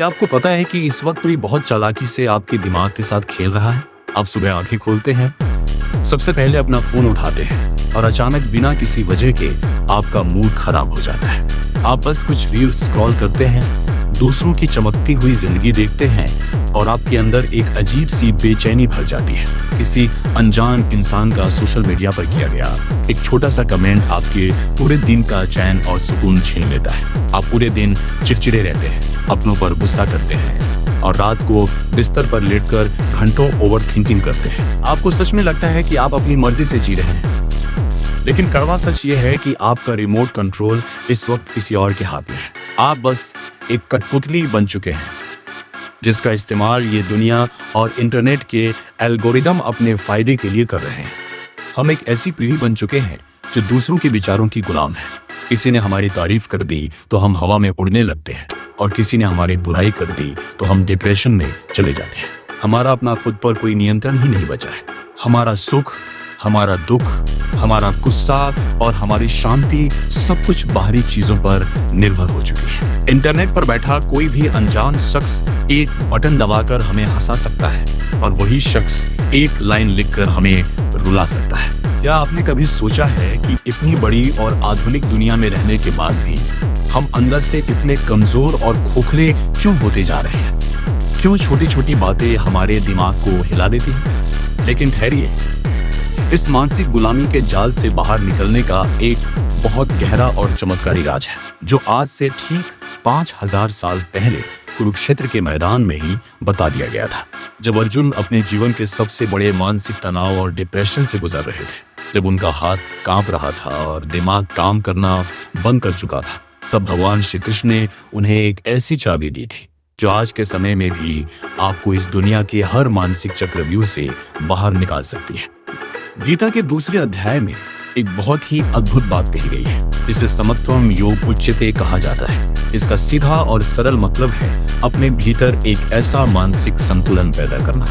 क्या आपको पता है कि इस वक्त कोई बहुत चालाकी से आपके दिमाग के साथ खेल रहा है? आप सुबह आंखें खोलते हैं, सबसे पहले अपना फोन उठाते हैं और अचानक बिना किसी वजह के आपका मूड खराब हो जाता है। आप बस कुछ रील्स स्क्रॉल करते हैं, दूसरों की चमकती हुई जिंदगी देखते हैं और आपके अंदर एक अजीब सी बेचैनी भर जाती है। किसी अनजान इंसान का सोशल मीडिया पर किया गया एक छोटा सा कमेंट आपके पूरे दिन का चैन और सुकून छीन लेता है। आप पूरे दिन चिड़चिड़े रहते हैं, अपनों पर गुस्सा करते हैं और रात को बिस्तर पर लेटकर घंटों ओवर थिंकिंग करते हैं। आपको सच में लगता है कि आप अपनी मर्जी से जी रहे हैं, लेकिन कड़वा सच ये है कि आपका रिमोट कंट्रोल इस वक्त किसी और के हाथ में है। आप बस एक कठपुतली बन चुके हैं जिसका इस्तेमाल ये दुनिया और इंटरनेट के एल्गोरिदम अपने फायदे के लिए कर रहे हैं। हम एक ऐसी पीढ़ी बन चुके हैं जो दूसरों के विचारों की गुलाम है। किसी ने हमारी तारीफ कर दी तो हम हवा में उड़ने लगते हैं और किसी ने हमारी बुराई कर दी तो हम डिप्रेशन में चले जाते हैं। हमारा अपना खुद पर कोई नियंत्रण ही नहीं बचा है। हमारा सुख, हमारा दुख, हमारा गुस्सा और हमारी शांति सब कुछ बाहरी चीजों पर निर्भर हो चुकी है। इंटरनेट पर बैठा कोई भी अनजान शख्स एक बटन दबाकर हमें हंसा सकता है और वही शख्स एक लाइन लिखकर हमें रुला सकता है। क्या आपने कभी सोचा है कि इतनी बड़ी और आधुनिक दुनिया में रहने के बाद भी हम अंदर से इतने कमजोर और खोखले क्यों होते जा रहे हैं? क्यों छोटी छोटी बातें हमारे दिमाग को हिला देती हैं? लेकिन ठहरिए, इस मानसिक गुलामी के जाल से बाहर निकलने का एक बहुत गहरा और चमत्कारी राज है जो आज से ठीक 5000 साल पहले कुरुक्षेत्र के मैदान में ही बता दिया गया था। जब अर्जुन अपने जीवन के सबसे बड़े मानसिक तनाव और डिप्रेशन से गुजर रहे थे, जब उनका हाथ कांप रहा था और दिमाग काम करना बंद कर चुका था, तब भगवान श्री कृष्ण ने उन्हें एक ऐसी चाबी दी थी जो आज के समय में भी आपको इस दुनिया के हर मानसिक चक्रव्यूह से बाहर निकाल सकती है। गीता के दूसरे अध्याय में एक बहुत ही अद्भुत बात कही गई है जिसे समत्वम योग उच्यते कहा जाता है। इसका सीधा और सरल मतलब है अपने भीतर एक ऐसा मानसिक संतुलन पैदा करना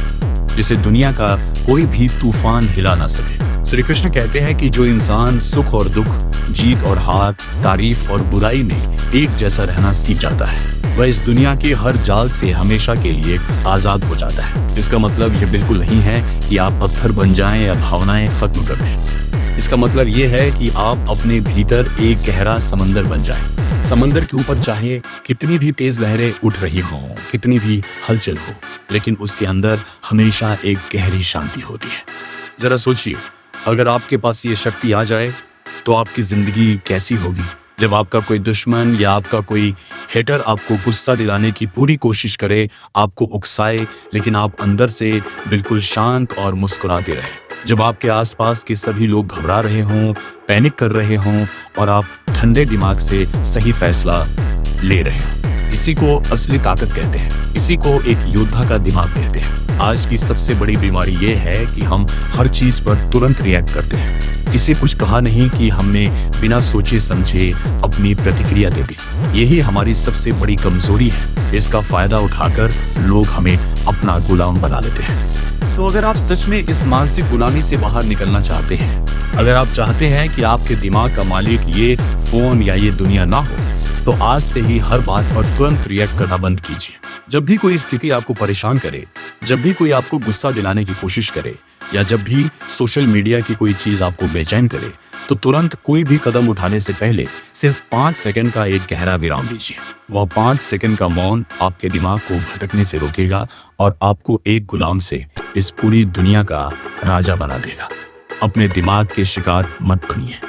जिसे दुनिया का कोई भी तूफान हिला ना सके। श्री कृष्ण कहते हैं कि जो इंसान सुख और दुख, जीत और हार, तारीफ और बुराई में एक जैसा रहना सीख जाता है, वह इस दुनिया के हर जाल से हमेशा के लिए आजाद हो जाता है। इसका मतलब यह बिल्कुल नहीं है कि आप पत्थर बन जाएं या भावनाएं खत्म कर दें। इसका मतलब यह है कि आप अपने भीतर एक गहरा समंदर बन जाएं। समंदर के ऊपर चाहे कितनी भी तेज लहरें उठ रही हों, कितनी भी हलचल हो, लेकिन उसके अंदर हमेशा एक गहरी शांति होती है। जरा सोचिए, अगर आपके पास ये शक्ति आ जाए तो आपकी जिंदगी कैसी होगी? जब आपका कोई दुश्मन या आपका कोई हेटर आपको गुस्सा दिलाने की पूरी कोशिश करे, आपको उकसाए, लेकिन आप अंदर से बिल्कुल शांत और मुस्कुराते रहे। जब आपके आसपास के सभी लोग घबरा रहे हों, पैनिक कर रहे हों और आप ठंडे दिमाग से सही फैसला ले रहे हों। इसी को असली ताकत कहते हैं। इसी को एक योद्धा का दिमाग कहते हैं। आज की सबसे बड़ी बीमारी ये है कि हम हर चीज पर तुरंत रिएक्ट करते हैं। किसी कुछ कहा नहीं कि हमने बिना सोचे समझे अपनी प्रतिक्रिया दे दी। यही हमारी सबसे बड़ी कमजोरी है। इसका फायदा उठाकर लोग हमें अपना गुलाम बना लेते हैं। तो अगर आप सच में इस मानसिक गुलामी से बाहर निकलना चाहते हैं, अगर आप चाहते हैं कि आपके दिमाग का मालिक ये फोन या ये दुनिया ना हो, तो आज से ही हर बात पर तुरंत रिएक्ट करना बंद कीजिए। जब भी कोई स्थिति आपको परेशान करे, जब भी कोई आपको गुस्सा दिलाने की कोशिश करे या जब भी सोशल मीडिया की कोई चीज आपको बेचैन करे, तो तुरंत कोई भी कदम उठाने से पहले सिर्फ 5 सेकंड का एक गहरा विराम दीजिए। वह 5 सेकंड का मौन आपके दिमाग को भटकने से रोकेगा और आपको एक गुलाम से इस पूरी दुनिया का राजा बना देगा। अपने दिमाग के शिकार मत बनिए।